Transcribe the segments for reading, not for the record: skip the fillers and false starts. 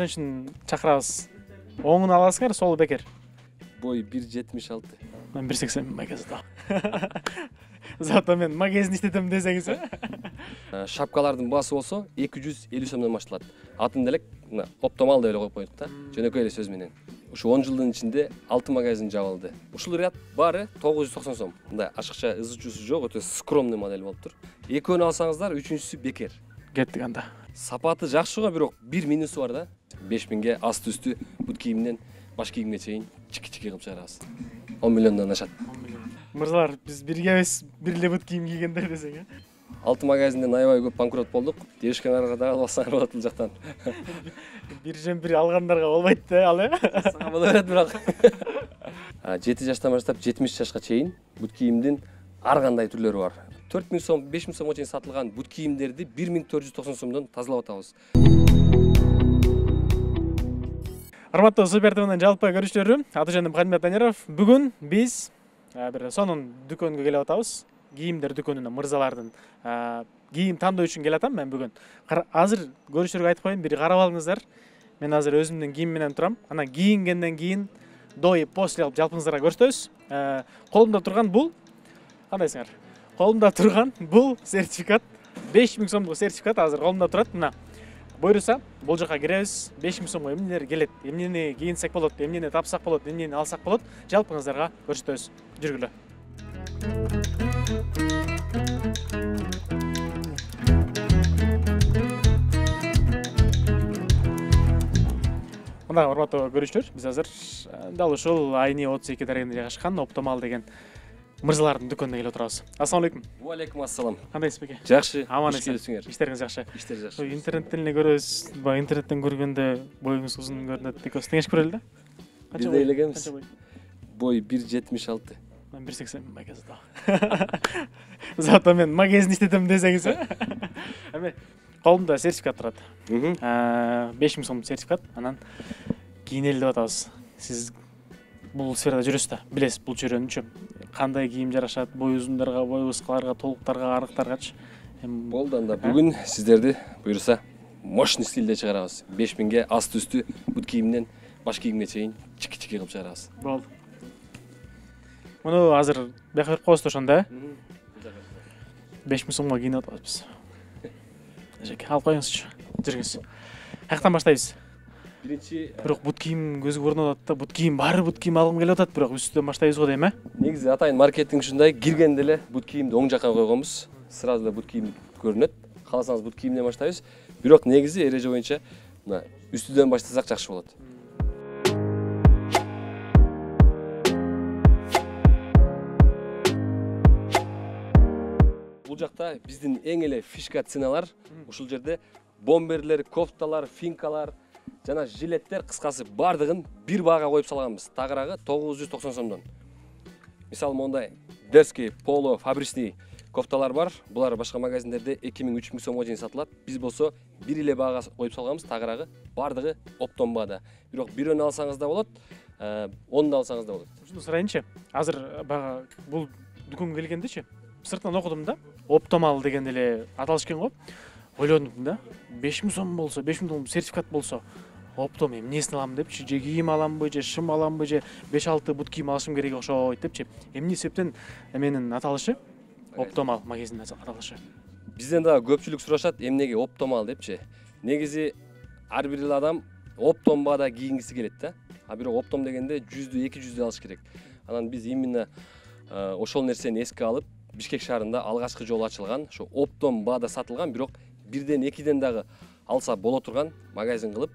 ошон үчүн чакырабыз. Оңун аласыңар, солу бекер. Бой 1.76. Мен 1.80 магазинда. Зато мен магазин иштетем десеңиз. Шапкалардын баасы болсо 250 сомдон башталат. Атын делек оптомал деп эле коюп койдук да. Жөнөкөй эле сөз менен. Ушу 10 жылдын ичинде 6 магазин жабылды. Ушул ряд баары 990 сом. Мындай ашыкча ызычуусу жок, өтө скромный модель болуптур. Экөөнү алсаңыздар, үчүнчүсү бекер. Кеттик анда. Сапаты жакшы го, бирок бир минусу бар да. 5000ге асты үстү бут кийимден баш кийимге чейин чики-чики кылып чыгарабыз. 10 миллиондон ашат. Мырзалар, биз бирге эмес, бир эле бут кийим кийгендер десең, 6 магазинден аябай көп банкрот болдук. Дешкенарга да албасаңар болот бул жактан. Бир жемпир алгандарга болбойт да, ал Сага боло берет бирок. 7 жаштан баштап 70 жашка чейин бут кийимдин ар кандай түрлөрү бар. 4000 сом, 5000 сомго чейин сатылган бут кийимдерди 1490 сомдон тазалап атабыз. Урматтуу Супер ТВнын жалпы көрүүчүлөрү, аты-жөнүм Кадимбек Данеров. Бүгүн биз бир сонун дүкөнгө келип атабыз. Кийимдер дүкөнүнө мырзалардын кийим тандоо үчүн келип атам мен бүгүн. Азыр көрүүчүлөргө айтып коеюн, бир карап алыңыздар. Мен азыр өзүмдүн кийим менен турам. Анан кийингенден кийин до и после алып жалпыңыздарга көрсөтөбүз. Колумда турган бул кандайсыңар? Колумда турган бул сертификат, 5000 сомдук сертификат азыр колумда турат. Мына буйруса, бул жака киребиз. 5000 сомго эмнелер келет, эмнени кийинсек болот, эмнени тапсак болот, эмнени алсак болот, жалпыңыздарга көрсөтөбүз. Жүргүлө. Мына урматтуу көрүүчүлөр, биз азыр дал ушул Айни 32 дарегинде жайгашкан Оптомал деген мырзалардын дүкөнүнө келип отурабыз. Ассалам алейкум. Ва алейкум ассалам. Кандайсыз беке? Жакшы. Аман келесиңер. Иштериңиз жакшы. Иштер жакшы. Интернеттен эле көрөбүз. Баягы интернеттен көргөндө боюңуз узун көрүнөт. Экөөбүз теңешип көрөлү да. Канча бой элегенбиз? Канча бой? Бой 1.76. Мен 1.80 магазинда. Зато мен магазин иштетем десеңиз. Эми колумда сертификат турат. 5000 сом сертификат. Анан кийинели деп атабыз. Сиз бул сферада жүрөсүз да, билесиз бул чөйрөнүчү. Кандай кийим жарашат, бой узундарга, бой кыскаларга, толуктарга, арыктаргачы. Болду анда бүгүн сиздерди буйруса мощный стилде чыгарабыз. 5000ге асты үстү бут кийимден баш кийимге чейин чики-чики кылып чыгарабыз. Болду. Муну азыр бияка берип коесуз ошондо, 5000 сомго кийинип атабыз биз. Эжеке, алып коюңузчу. Жүрүңүз. Каяктан баштайбыз? Биринчи Бирок бут кийим көзгө көрүнүп атат да, бут кийим баары бут кийим алгым келип атат, бирок үстүдөн баштайбыз го дейм, негизи атайын маркетинг ушундай, киргенде эле бут кийимди оң жакка койгонбуз. Сразу эле бут кийим көрүнөт. Кааласаңыз бут кийимден баштайбыз. Бирок негизи эреже боюнча мына үстүдөн баштасак жакшы болот. Бул жакта биздин эң эле фишка ценалар ушул жерде бомберлер, кофталар, финкалар жана жилеттер, кыскасы бардыгын бир баага коюп салганбыз. Тагырагы 990 сомдон. Мисалы мондай дерский, поло, фабричный кофталар бар. Булар башка магазиндерде 2000-3000 сомго чейин сатылат. Биз болсо бир эле баага коюп салганбыз. Тагырагы бардыгы оптом баада. Бирок бирөөнү алсаңыз да болот, 10 алсаңыз да болот. Ушуну сурайынчы. Азыр бага бул дүкөнгө келгендечи, сыртынан окудум да, Оптомал деген эле аталыш экен го. Ойлондум да, 5000 сом болсо, 5000 сом сертификат болсо, оптом эмнесин алам депчи, же кийим аламбы, же шым аламбы, же 5-6 бут кийим алышым керек окшойт депчи. Эмне себептен менин аталышы Оптомал магазиндин аталышы? Бизден дагы көпчүлүк сурашат, эмнеге Оптомал депчи. Негизи ар бир адам оптом баада кийингиси келет да. А бирок оптом дегенде 100-200 алыш керек. Анан биз именно ошол нерсени эске алып, Бишкек шаарында алгачкы жолу ачылган, ошо оптом баада сатылган, бирок бирден экиден дагы алса боло турган магазин кылып,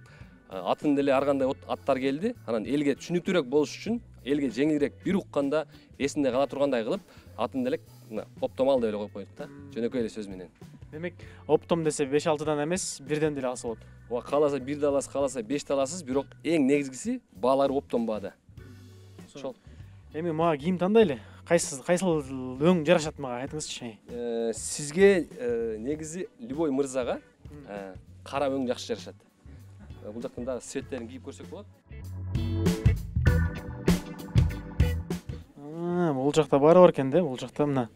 атын деле ар кандай аттар келди. Анан элге түшүнүктүүрөөк болуш үчүн, элге жеңилирээк бир укканда эсинде кала тургандай кылып, атын деле Оптомал деп эле коюп койдук да. Жөнөкөй эле сөз менен. Демек, оптом десе 5-6дан эмес, бирден деле алса болот. Ооба, кааласа 1 да аласыз, кааласа 5 да аласыз, бирок эң негизгиси баалары оптом баада. Ошол. Эми мага кийим тандайлы. Кайсыл өң жарашат мага, айтыңызчы. Сизге негизи любой мырзага кара өң жакшы жарашат. Бул жактан дагы цветтерин кийип көрсөк болот. Бул жакта баары бар экен да, бул жакта мына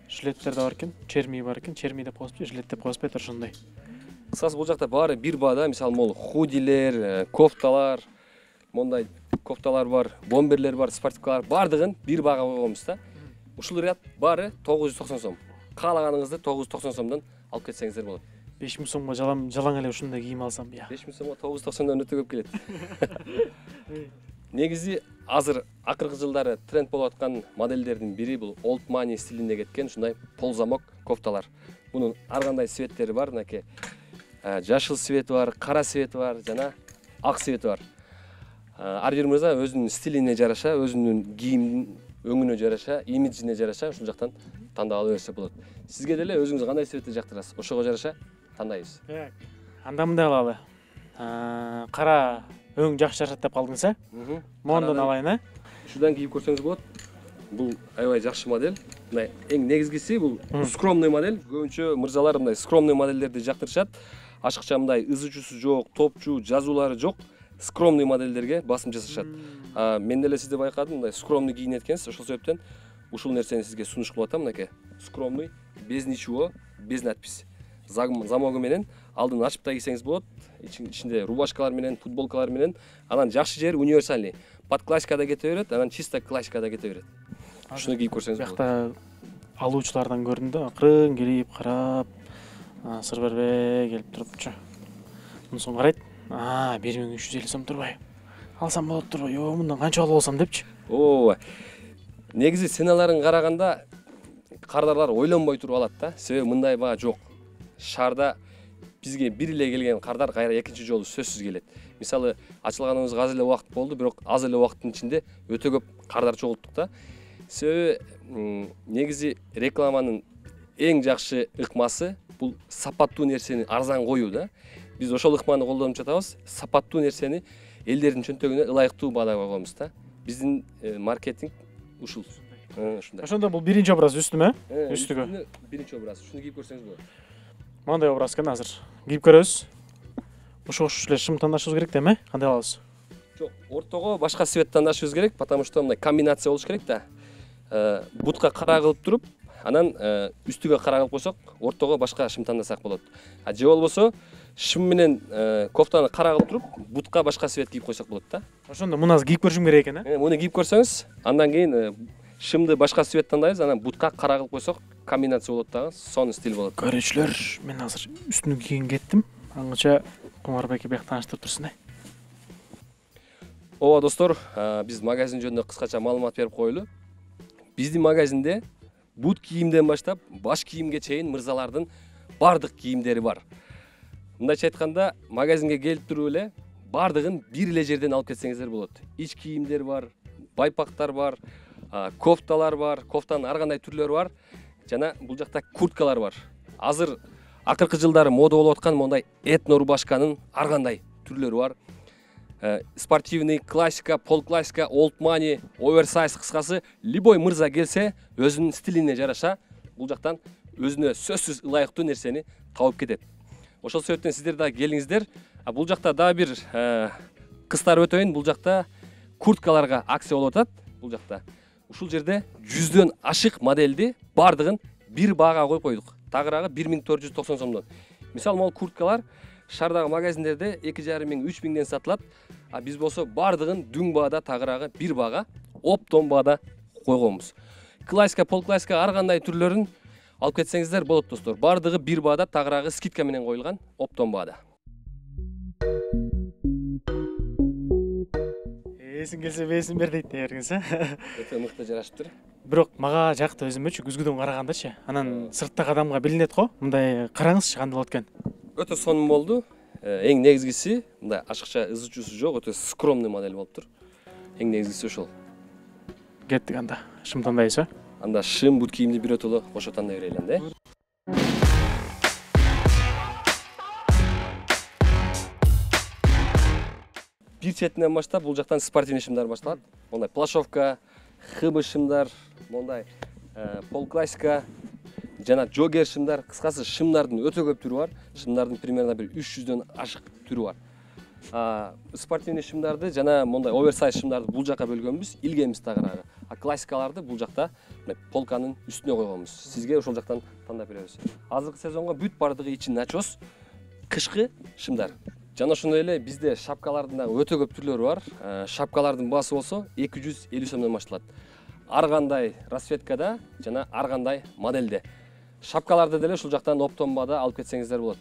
жилеттер да бар экен, черми бар экен, черми деп коюшпайбы, жилет деп коюшпайбы, ошондой. кысасы бул жакта баары бир баада, мисалы могул худилер, кофталар, мондай кофталар бар, бомберлер бар, спортивкалар баардыгын бир баага койгонбуз да. Ушул ряд баары 990 сом. Каалаганыңызды 990 сомдон алып кетсеңиздер болот. 5000 сомго жалаң эле ушундай кийим алсам бия. 5000 сомго 990дан өтө көп келет. Негизи азыр акыркы жылдары тренд болуп аткан модельдердин бири бул Old Money стилинде кеткен ушундай ползамок кофталар. Мунун ар кандай цветтери бар, мынакей жашыл цвети бар, кара цвети бар жана ак цвети бар. Ар бир мырза өзүнүн стилине жараша, өзүнүн кийим өңүнө жараша, имиджине жараша ушул жактан тандап ала берсе болот. Сизге деле өзүңүз кандай цветти жактырасыз, ошого жараша тандайбыз. Анда мындай кылалы. Кара өң жакшы жашат деп калдыңыз, Мондон алайын, Ушудан кийип көрсөңүз болот. Бул аябай жакшы модель. Мындай эң негизгиси бул скромный модель. Көбүнчө мырзалар мындай скромный модельдерди жактырышат. Ашыкча мындай ызычуусу жок, топчу, жазуулары жок, скромный модельдерге басым жасашат. Мен деле сизди байкадым, мындай скромный кийинет экенсиз, ошол себептен ушул нерсени сизге сунуш кылып атам, мынакей. Скромный, без ничего, без надписи. Замогу менен алдын ачып да кийсеңиз болот. Ичинде рубашкалар менен, футболкалар менен. Анан жакшы жери универсальный. Под классика да кете берет, анан чисто классика да кете берет. Ушуну кийип көрсөңүз болот. Бuyakta алуучулардан көрдүм да, акырын келип карап, сыр бербей келип турупчу. Мунусун карайт. 1350 сом турбайбы? Алсам болот турбайбы? Йоо, мындан канча алып алсам депчи. Ооба. Негизи ценаларын караганда кардарлар ойлонбой туруп алат да. Себеби мындай баа жок. Шаарда бизге бир эле келген кардар кайра экинчи жолу сөзсүз келет. Мисалы, ачылганыбызга аз эле убакыт болду, бирок аз эле убакыттын ичинде өтө көп кардар чогулттук да. Себеби негизи рекламанын эң жакшы ыкмасы бул сапаттуу нерсени арзан коюу да. Биз ошол ыкманы колдонуп жатабыз. Сапаттуу нерсени элдердин чөнтөгүнө ылайыктуу баада койгонбуз да. Биздин маркетинг ушул. Ушундай. Ошондо бул биринчи образ үстүмө? Үстүгө. Биринчи образ. Ушуну кийип көрсөңүз болот. Мындай образ экен азыр. Кийип көрөбүз. Ошого эле шым тандашыбыз керек деме? Кандай алабыз? Жок, ортого башка цвет тандашыбыз керек, потому что мындай комбинация болуш керек да. Бутка кара кылып туруп, анан үстүгө кара кылып койсок, ортого башка шым тандасак болот. Же болбосо шым менен кофтаны кара кылып туруп, бутка башка цвет кийип койсок болот да. Ошондо муну азыр кийип көрүшүм керек экен, Муну кийип көрсөңүз, андан кийин шымды башка цвет тандайбыз, анан бутка кара кылып койсок, комбинация болот дагы, сонун стиль болот. Көрүүчүлөр, мен азыр үстүнү кийин кеттим. Аңгыча Кумарбек бек тааныштырып турсун. Ооба достор, биз магазин жөнүндө кыскача маалымат берип коелу. Биздин магазинде бут кийимден баштап баш кийимге чейин мырзалардын бардык кийимдери бар. Мындайча айтканда, магазинге келип туруп эле бардыгын бир эле жерден алып кетсеңиздер болот. Ич кийимдер бар, байпактар бар, кофталар бар, кофтанын ар кандай түрлөрү бар, жана бул жакта курткалар бар. Азыр акыркы жылдары мода болуп аткан мондай этно рубашканын ар кандай түрлөрү бар. Спортивный, классика, пол классика, old money, оверсайз, кыскасы любой мырза келсе, өзүнүн стилине жараша бул жактан өзүнө сөзсүз ылайыктуу нерсени табып кетет. Ошол себептен сиздер да келиңиздер. Бул жакта дагы бир кыстар өтөйүн, бул жакта курткаларга акция болуп атат. Бул жакта ушул жерде 100дөн ашык модельди бардыгын бир баага коюп койдук. Тагыраагы 1490 сомдон. Мисалы, могул курткалар шаардагы магазиндерде 2500-3000ден сатылат. Биз болсо бардыгын дүң баада, тагыраагы бир баага, оптом баада койгонбуз. Классика, пол классика ар кандай түрлөрүн алып кетсеңиздер болот достор. Бардыгы бир баада, тагыраагы скидка менен коюлган оптом баада. Эсин келсе бесин бер дейт дегенсиз, Өтө мыкты жарашыптыр. Бирок мага жакты өзүмөчү күзгүдөн карагандачы. Анан сырттагы адамга билинет го. Мындай караңызчы кандай болот экен. Өтө сонун болду. Эң негизгиси мындай ашыкча ызычуусу жок, өтө скромный модель болуптур. Эң негизгиси ошол. Кеттик анда. Шым тандайбыз, Анда шым бут кийимди бирөтөлө кошо тандай берели да. Бир четинен баштап бул жактан спортивный шымдар башталат. Мондай плашовка, хыбы шымдар, мондай пол классика жана джогер шымдар, кыскасы шымдардын өтө көп түрү бар. Шымдардын примерно бир 300дөн ашык түрү бар. Спортивный шымдарды жана мондай оверсайз шымдарды бул жака бөлгөнбүз, илгенбиз тагыраагы. Классикаларды бул жакта полканын үстүнө койгонбуз. Сизге ошол жактан тандап беребиз. Азыркы сезонго бүт бардыгы ичи начос. кышкы шымдар. Жана ошондой эле бизде шапкалардын дагы өтө көп түрлөрү бар. Шапкалардын баасы болсо 250 сомдон башталат. Ар кандай расцветкада жана ар кандай моделде. Шапкаларды деле ушул жактан оптом баада алып кетсеңиздер болот.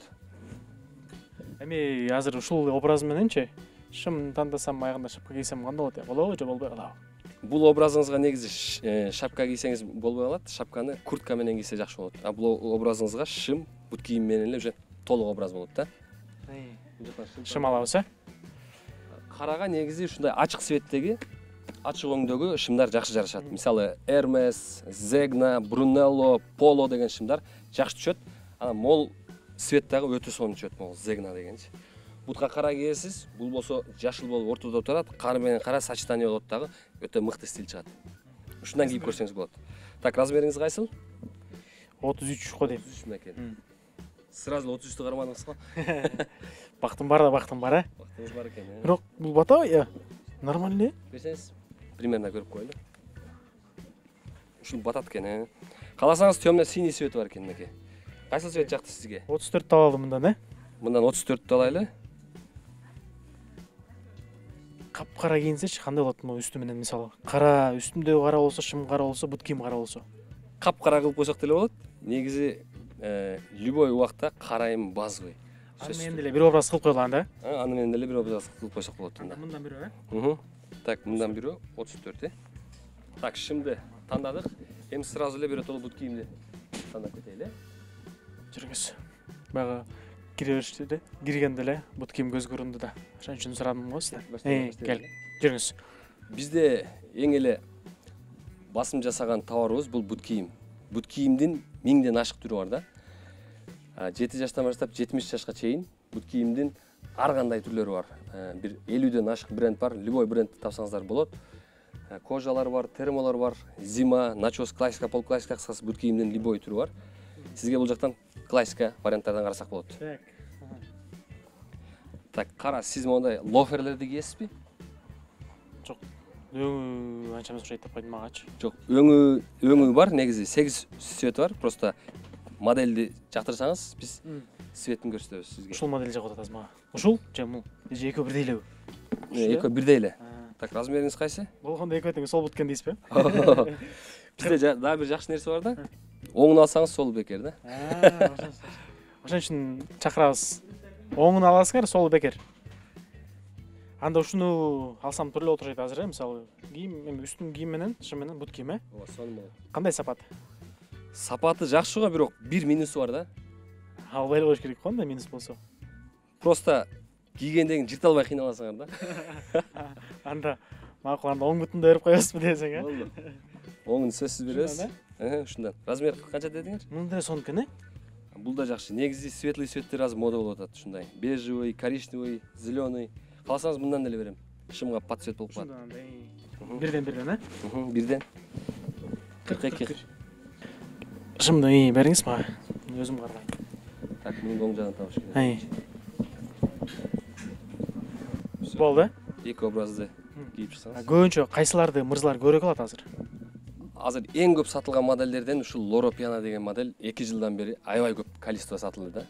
Эми азыр ушул образ мененчи шым тандасам аягында шапка кийсем кандай болот? Болобу же болбой калабы? Бул образыңызга негизи шапка кийсеңиз болбой калат. Шапканы куртка менен кийсе жакшы болот. А бул образыңызга шым, бут кийим менен эле уже толук образ болот да. Шым алабыз, Карага негизи ушундай ачык светтеги, ачык өңдөгү шымдар жакшы жарашат. Мисалы Hermes, Zegna, Brunello, Polo деген шымдар жакшы түшөт. Анан мол свет дагы өтө сонун түшөт, могу Zegna дегенчи. Бутка кара кийесиз, бул болсо жашыл болуп ортодо турат, кары менен кара сочетание болот дагы, өтө мыкты стиль чыгат. Ушундан кийип көрсөңүз болот. Так, размериңиз кайсыл? 33 го дейм. 33 экен. Сразу 33-тү кармадыңыз го? Бактым бар да бактым бар, Бактыңыз бар экен. Бирок бул батабы? Нормальный. Берсеңиз, примерно көрүп коелу. Ушул батат экен. Кааласаңыз темно-синий цвет бар экен меке. Кайсыл цвет жакты сизге? 34 алып алдым мындан, Мындан 34-тү алайлы. Капкара кийинсечи кандай болот могу үстү менен мисалы? Кара, үстүмдөгү кара болсо, шым кара болсо, бут кийим кара болсо. Капкара кылып койсок деле болот. Негизи любой убакта карайым базовый. Аны менен деле бир образ кылып койгула анда. Аны менен деле бир образ кылып койсок болот анда. Мындан бирөө, Так, мындан бирөө 34. Так, шымды тандадык. Эми сразу эле бирөө бут кийимди тандап кетели. Жүрүңүз. Бага кире киргенде эле бут кийим көз көрүндү да. Ошон үчүн сурадым го сизден. Кел. Жүрүңүз. Бизде эң эле басым жасаган товарыбыз бул бут кийим. Бут кийимдин 1000ден ашык түрү бар да. 7 жаштан баштап 70 жашка чейин бут кийимдин ар кандай түрлөрү бар. Бир 50ден ашык бренд бар. Любой брендти тапсаңыздар болот. Кожалар бар, термолор бар, зима, начос, классика, полклассика кыскасы бут кийимдин любой түрү бар. Сизге бул жактан классика варианттардан карасак болот. Так, кара, сиз мондай лоферлерди кийесизби? Жок. Өңү анча эмес окшойт деп койдум магачы. Жок, өңү бар, негизи 8 цвети бар. Просто модельди жактырсаңыз, биз цветин көрсөтөбүз сизге. Ушул модель жагат атасыз мага. Ушул же бул? Же экөө бирдей элеби? Экөө бирдей эле. Так, размериңиз кайсы? Болгондо экөө тең сол буткен дейсизби? Бизде дагы бир жакшы нерсе бар да. Оңун алсаңыз сол бекер да. Ошон үчүн чакырабыз. Оңун аласыңар, сол бекер. Анда ушуну алсам туруп эле отурушат азыр, мисалы, кийим, эми үстүн кийим менен, шым менен бут кийим, Ооба, сонун болот. Кандай сапат? Сапаты жакшы го, бирок бир минусу бар да. Албай эле коюш керек го, анда минус болсо. Просто кийгенден кийин жырта албай кыйналасыңар да. Анда макул, анда оң бутунду берип коесузбу десең, Болду. Оңун сөзсүз беребиз. Ушундан. Размер канча дедиңер? Мында да сонуку эне? Бул да жакшы. Негизи светлый цветтер азыр мода болуп атат, ушундай. Бежевый, коричневый, зеленый. Кааласаңыз мындан деле берем. Шымга пат цвет болуп калат. Бирден, Бирден. 42. Шымды бериңиз мага. Өзүм карайм. Так, мунун оң жагын табыш керек. Болду. Эки образды кийип чыксаңыз. Көбүнчө кайсыларды мырзалар көрө калат азыр? Азыр эң көп сатылган модельдерден ушул Loro Piana деген модель 2 жылдан бери аябай көп количество сатылды да.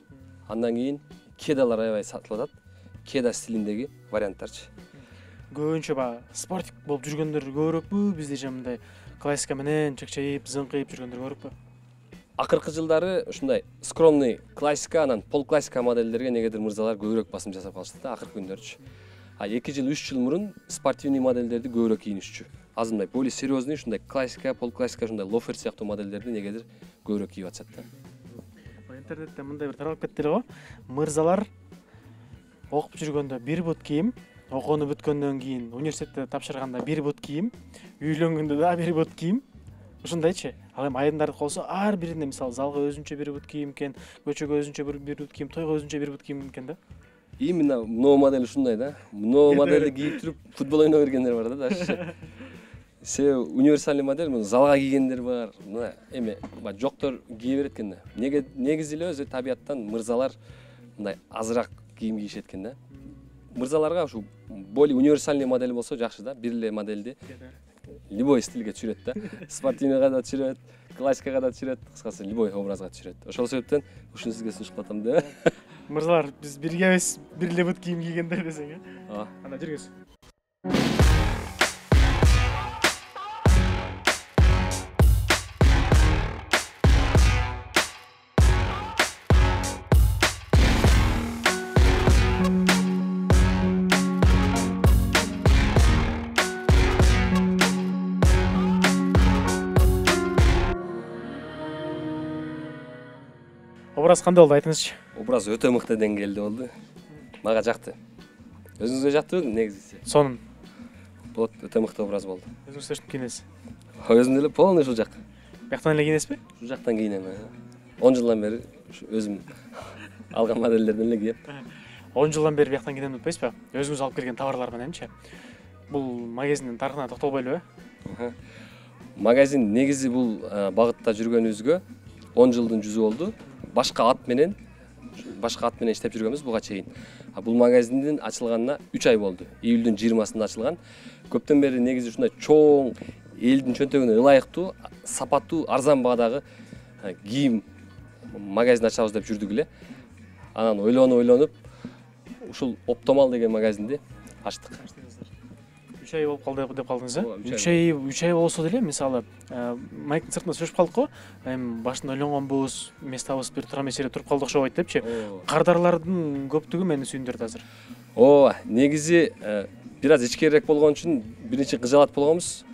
Андан кийин кедалар аябай сатылып атат. Кеда стилиндеги варианттарчы. Көбүнчө баа спортик болуп жүргөндөр көбүрөкпү, бизде же мындай классика менен чекчейип, зыңкыйып жүргөндөр көбүрөкпү? Акыркы жылдары ушундай скромный классика анан пол классика модельдерге негедир мырзалар көбүрөөк басым жасап калышты да акыркы күндөрчү. 2 жыл, 3 жыл мурун спортивный модельдерди көбүрөөк кийинишчү. Азыр мындай более серьезный ушундай классика, пол классика ушундай лофер сыяктуу модельдерди негедир көбүрөөк кийип атышат да. Интернетте мындай бир таралып кетти эле го. Мырзалар окуп жүргөндө бир бут кийим, окууну бүткөндөн кийин университетте тапшырганда бир бут кийим, үйлөнгөндө да бир бут кийим. Ушундайчы. Ал эми айымдардыкы болсо ар биринде мисалы залга өзүнчө бир бут кийим экен, көчөгө өзүнчө бир бут кийим, тойго өзүнчө бир бут кийим экен да. Именно мына модель ушундай да. Мына модельди кийип туруп футбол ойноо бергендер бар да дашчы. Себеби универсальный модель, мына залга кийгендер бар. Мына эми жоктор кие берет экен да. Негизи эле өзү табияттан мырзалар мындай азыраак кийим кийишет экен да. Мырзаларга ушу более универсальный модель болсо жакшы да. Бир эле модельди любой стилге түшүрөт да. Спортивныйга да түшүрөт, классикага да түшүрөт, кыскасы любой образга түшүрөт. Ошол себептен ушуну сизге сунуш кылып атам да. Мырзалар, биз бирге эмес, бир эле бут кийим кийгендер десең, Ооба. Анда жүргүз. Образ кандай болду айтыңызчы? Образ өтө мыкты деңгээлде болду. Мага жакты. Өзүңүзгө жактыбы негизи? Сонун. Болот, өтө мыкты образ болду. Өзүңүз өчүп кийинесиз. Өзүм деле полный ушул жак. Бияктан эле кийинесизби? Ушул жактан кийинем. 10 жылдан бери өзүм алган модельдерден эле кийем. 10 жылдан бери бияктан кийинем деп атпайсызбы? Өзүңүз алып келген товарлар мененчи. Бул магазиндин тарыхына токтолбойлубу? Магазин негизи бул багытта жүргөнүбүзгө 10 жылдын жүзү болду. Башка ат менен иштеп жүргөнбүз буга чейин. Бул магазиндин ачылганына 3 ай болду. Июлдун 20-сында ачылган. Көптөн бери негизи ушундай чоң элдин чөнтөгүнө ылайыктуу, сапаттуу, арзан баадагы кийим магазин ачабыз деп жүрдүк эле. Анан ойлонуп ушул Оптомал деген магазинди ачтык. 3 ай болуп калды деп калдыңыз, Ооба, э? 3 ай болсо деле, мисалы, майктын сыртында сүрүшүп калдык го. Эми башында ойлонгонбуз, местабыз бир тура эмес жерде туруп калды окшобойт депчи. Кардарлардын көптүгү мени сүйүндүрдү азыр. Ооба, негизи бир аз ичкерирээк болгон үчүн биринчи кыжаалат болгонбуз.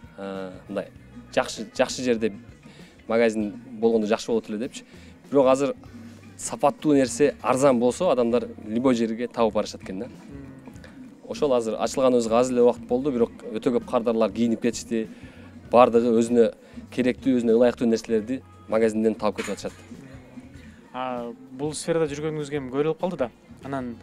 Мындай жакшы жерде магазин болгондо жакшы болот эле депчи. Бирок азыр сапаттуу нерсе арзан болсо адамдар любой жерге табып барышат экен да. Ошол азыр ачылганыбызга аз эле убакыт болду, бирок өтө көп кардарлар кийинип кетишти. Бардыгы өзүнө керектүү, өзүнө ылайыктуу нерселерди магазинден таап кетип атышат. Бул сферада жүргөнүңүзгө эми көп болуп калды да. Анан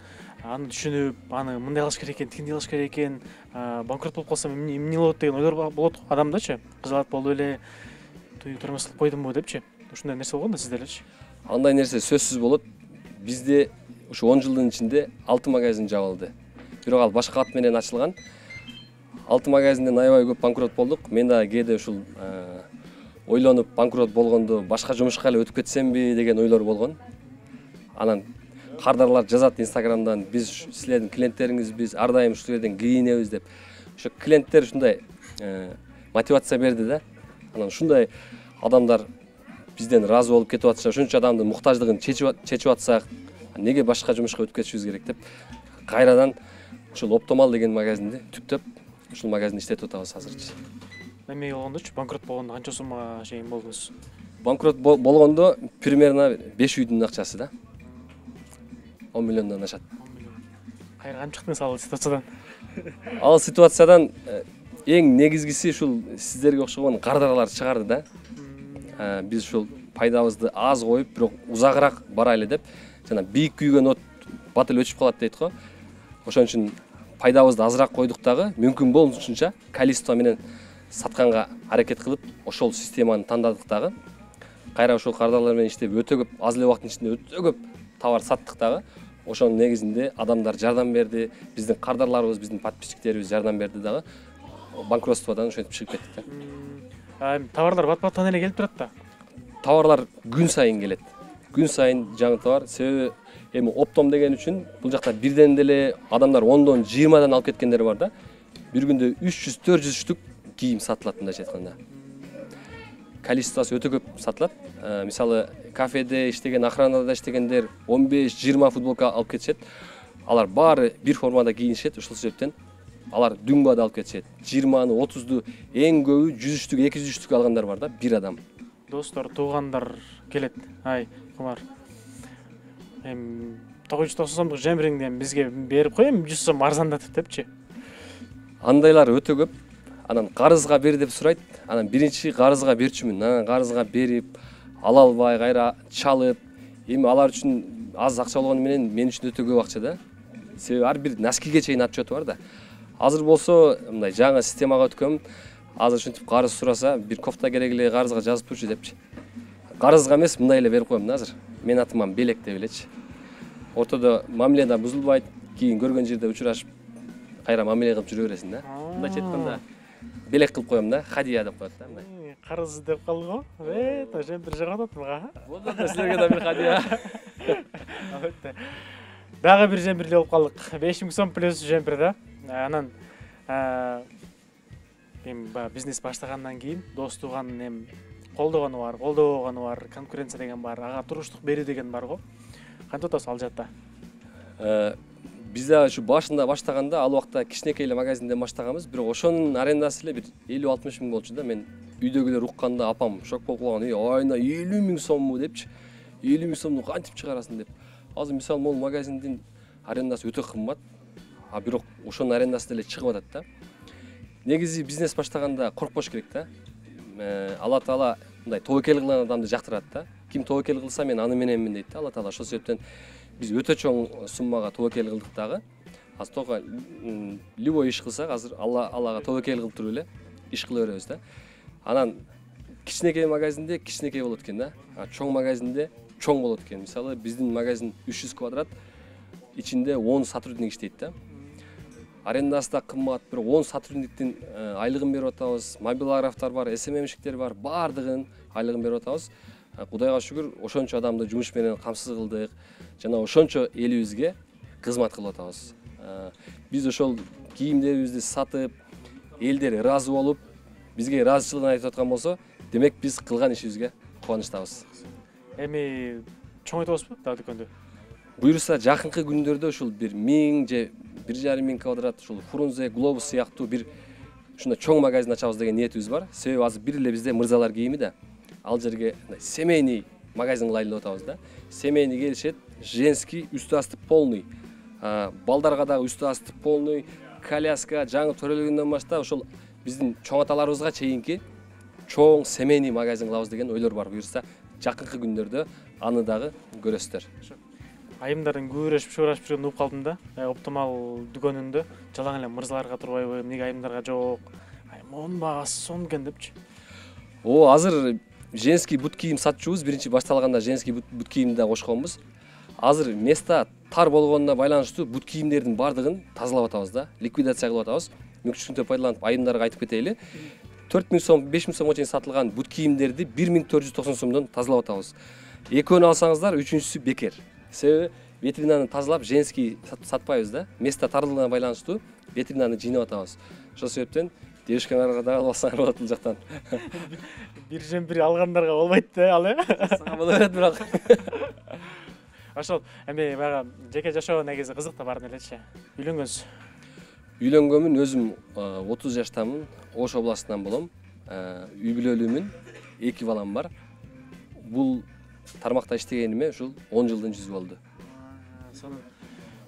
аны түшүнүп, аны мындай кылыш керек экен, тигиндей кылыш керек экен, банкрот болуп калсам эмне болот деген ойлор болот адамдачы. Кызаат болду эле, тура эмес кылып койдумбу депчи. Ушундай нерсе болгон да сизде элечи. Андай нерсе сөзсүз болот. Бизде ушу 10 жылдын ичинде 6 магазин жабылды. Бирок ал башка ат менен ачылган. 6 магазинден аябай көп банкрот болдук. Мен да кээде ушул ойлонуп банкрот болгондо башка жумушка эле өтүп кетсемби деген ойлор болгон. Анан кардарлар жазат Инстаграмдан, биз силердин клиенттериңизбиз, ар дайым ушул жерден кийинебиз деп. Ошо клиенттер ушундай мотивация берди да. Анан ушундай адамдар бизден ыраазы болуп кетип атышат. Ушунча адамдын муктаждыгын чечип атсак, неге башка жумушка өтүп кетишибиз керек деп кайрадан ушул Оптомал деген магазинди түптөп ушул магазинди иштетип атабыз азырчы. Эме болгондочу, банкрот болгондо канча суммага чейин болдуңуз? Банкрот болгондо примерно 5 үйдүн акчасы да. 10 миллиондон ашат. Кайра кантип чыктыңыз ал ситуациядан? Ал ситуациядан эң негизгиси ушул сиздерге окшогон кардарлар чыгарды да. Биз ушул пайдабызды аз коюп, бирок узагыраак барайлы деп, жана бийик күйгөн от батыл өчүп калат дейт го. Ошон үчүн пайдабызды азыраак койдук дагы, мүмкүн болушунча количество менен сатканга аракет кылып, ошол системаны тандадык дагы. Кайра ошол кардарлар менен иштеп өтө көп, аз эле убакыттын ичинде өтө көп товар саттык дагы. Ошонун негизинде адамдар жардам берди, биздин кардарларыбыз, биздин подписчиктерибиз жардам берди дагы. Банкротстводан ошентип чыгып кеттик да. Товарлар бат-баттан эле келип турат да. Товарлар күн сайын келет. Күн сайын жаңы товар. Себеби эми Оптом деген үчүн бул жакта бирден деле адамдар 10дон 20дан алып кеткендер бар да. Бир күндө 300-400 штук кийим сатылат мындайча айтканда. Количествосы өтө көп сатылат. Мисалы, кафеде иштеген, охранада иштегендер 15-20 футболка алып кетишет. Алар баары бир формада кийинишет, ушул себептен алар дүң баада алып кетишет. 20-ны, 30ду, эң көбү 100 штук, 200 штук алгандар бар да, бир адам. Достор, туугандар келет. Ай, кумар. 990 сомдук жемириңди бизге берип кой, 100 сом арзандатып депчи. Андайлар өтө көп. Анан карызга бер деп сурайт. Анан биринчи карызга берчүмүн. Анан карызга берип, ала албай, кайра чалып, эми алар үчүн аз акча болгону менен мен үчүн өтө көп акча да. Себеби ар бир носкиге чейин отчету бар да. Азыр болсо мындай жаңы системага өткөм. Азыр ушинтип карыз сураса, бир кофта керек эле карызга жазып турчу депчи. Карызга эмес, мындай эле берип коем да азыр. Мен атыман Белек деп элечи. Ортодо мамиле да бузулбайт, кийин көргөн жерде учурашып, кайра мамиле кылып жүрө бересиң да. Мындайча айтканда Белек кылып коем да, хадия деп коет да мындай. Карыз деп калды го. Тажем бир жагат атмага. Болду да силерге да бир хадия. Дагы бир жемпирле болуп калдык. 5000 сом плюс жемпир да. Анан эми бизнес баштагандан кийин достуган эми колдогону бар, колдобогону бар, конкуренция деген бар, ага туруштук берүү деген бар го. Кантип атасыз ал жакта? Биз да ушу башында баштаганда ал убакта кичинекей эле магазинден баштаганбыз, бирок ошонун арендасы эле бир 50-60 миң болчу да. Мен үйдөгүлөр укканда апам шок болуп калган. Айына 50 миң сомму депчи. 50 миң сомду кантип чыгарасың деп. Азыр мисалы могул магазиндин арендасы өтө кымбат. Бирок ошонун арендасы деле чыгып атат да. Негизи бизнес баштаганда коркпош керек да. Алла Таала мындай тобокел кылган адамды жактырат да. Ким тобокел кылса мен аны мененмин дейт да Алла Таала. Ошол себептен биз өтө чоң суммага тобокел кылдык дагы. Азыр только любой иш кылсак азыр Аллага тобокел кылып туруп эле иш кыла беребиз да. Анан кичинекей магазинде кичинекей болот экен да. Чоң магазинде чоң болот экен. Мисалы биздин магазин 300 квадрат, ичинде 10 сотрудник иштейт да. Арендасы да кымбат, бирок 10 сотрудниктин айлыгын берип атабыз. Мобилографтар бар, СММщиктер бар, баардыгын айлыгын берип атабыз. Кудайга шүгүр, ошончо адамды жумуш менен камсыз кылдык. Жана ошончо элибизге кызмат кылып атабыз. Биз ошол кийимдерибизди сатып, элдер ыраазы болуп, бизге ыраазычылыгын айтып аткан болсо, демек биз кылган ишибизге кубанычтабыз. Эми чоң айтабызбы дагы дүкөндү? Буюрса жакынкы күндөрдө ушул 1000 же 1,5 квадрат ушул Фрунзе, Глобус сыяктуу бир ушундай чоң магазин ачабыз деген ниетибиз бар. Себеби азыр бир эле бизде мырзалар кийими да. Ал жерге семейный магазин кылайлы деп атабыз да. Семейный келишет, женский үстү асты полный. Балдарга дагы үстү асты полный, коляска, жаңы төрөлгөндөн баштап ошол биздин чоң аталарыбызга чейинки чоң семейный магазин кылабыз деген ойлор бар. Буюрса жакынкы күндөрдө аны дагы көрөсүздөр. Айымдардын күбүрөшүп шуурашып жүргөнүн угуп калдым да. Оптимал дүкөнүндө жалаң эле мырзаларга турбайбы, эмнеге айымдарга жок? Монун багасы сонун экен депчи. Азыр женский бут кийим сатчубуз. Биринчи башталганда женский бут кийимди да кошконбуз. Азыр места тар болгонуна байланыштуу бут кийимдердин баардыгын тазалап атабыз да. Ликвидация кылып атабыз. Мүмкүнчүлүктөн пайдаланып айымдарга айтып кетейли. 4000 сом, 5000 сомго чейин сатылган бут кийимдерди 1490 сомдон тазалап атабыз. Экөөнү алсаңыздар, үчүнчүсү бекер. Себеби витринаны тазалап, женский сатпайбыз да. Места тарлыгына байланыштуу витринаны жыйнап атабыз. Ошол себептен девушкаларга дагы алсаңар болот бул жактан. Бир жемпир алгандарга болбойт да ал Сага боло берет бирок. Ошол эми баягы жеке жашоо негизи кызык да баарын элечи. Үйлөнгөнсүз? Үйлөнгөнмүн, өзүм 30 жаштамын, Ош областынан болом. Үй бүлөлүүмүн, 2 балам бар. Бул тармакта иштегениме ушул 10 жылдын жүзү болду.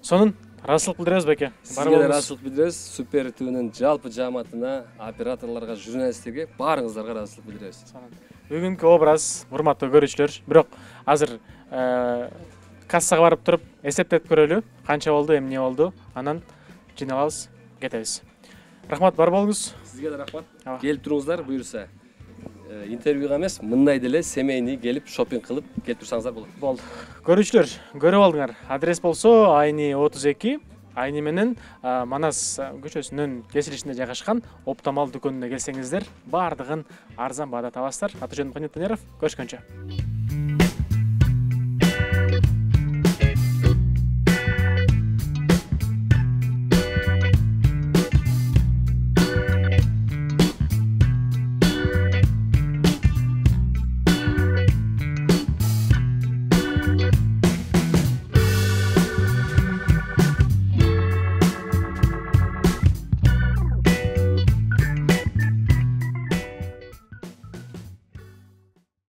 Сонун ыраазычылык билдиребиз беке. Сизге ыраазычылык билдиребиз. Супер ТВнын жалпы жааматына, операторлорго, журналисттерге баарыңыздарга ыраазычылык билдиребиз. Бүгүнкү образ, урматтуу көрүүчүлөр, бирок азыр кассага барып туруп эсептеп көрөлү. Канча болду, эмне болду? Анан жыйналабыз, кетебиз. Рахмат, бар болуңуз. Сизге да рахмат. Келип туруңуздар, буюрса. Интервьюга эмес, мындай деле семейный келип шопинг кылып келип турсаңыздар болот. Болду. Көрүүчүлөр, көрүп алдыңар. Адрес болсо Айни 32, Айни менен Манас көчөсүнүн кесилишинде жайгашкан Оптимал дүкөнүнө келсеңиздер, баардыгын арзан баада табасыздар. Атажан Мухаммед, көрүшкөнчө.